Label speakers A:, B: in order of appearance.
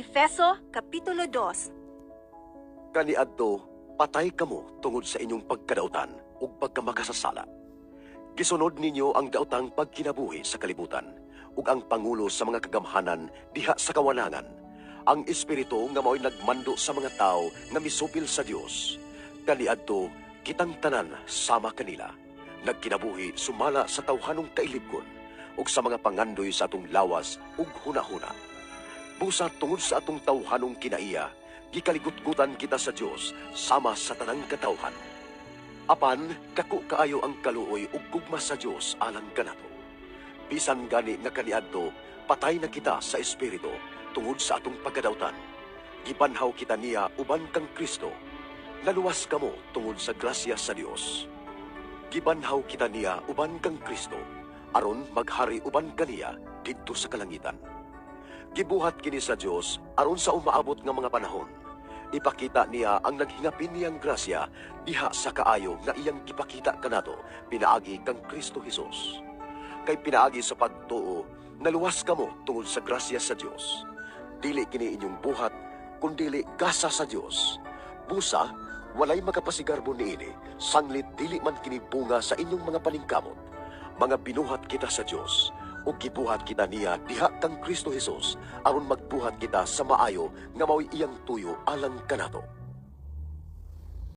A: Efeso Kapitulo 2.
B: Kaniadto, patay kamo tungod sa inyong pagkadautan ug pagkamakasasala. Gisunod ninyo ang daotang pagkinabuhi sa kalibutan ug ang pangulo sa mga kagamhanan diha sa kawalangan, ang espiritu nga mao'y nagmando sa mga tao nga misupil sa Dios. Kaniadto, kitang tanan sama kanila, nagkinabuhi sumala sa tawhanong kailibgon ug sa mga pangandoy sa atong lawas ug hunahuna. Busa tungod sa atong tawhanong kinaiya, gikaligut-gutan kita sa Dios sama sa tanang katawhan. Apan, kaku kaayo ang kaluoy ug gugma sa Dios alang kanato. Bisan gani nga kaniadto, patay na kita sa espiritu tungod sa atong pagkadautan. Gibanhaw kita niya uban kang Kristo. Naluwas kamo tungod sa grasya sa Dios. Gibanhaw kita niya uban kang Kristo, aron maghari uban kaniya didto sa kalangitan. Gibuhat kini sa Dios aron sa umaabot nga mga panahon, ipakita niya ang naghingapin niyang grasya diha sa kaayo nga iyang gipakita kanato pinaagi kang Kristo Hesus. Kay pinaagi sa pagtuo, naluwas kamo tungod sa grasya sa Dios. Dili kini inyong buhat, kundili gasa sa Dios. Busa, walay makapasigarbo niini, sanglit dili man kini bunga sa inyong mga paningkamot. Mga binuhat kita sa Dios, ug gibuhat kita niya diha kang Kristo Hesus aron magbuhat kita sa maayo nga mao'y iyang tuyo alang kanato.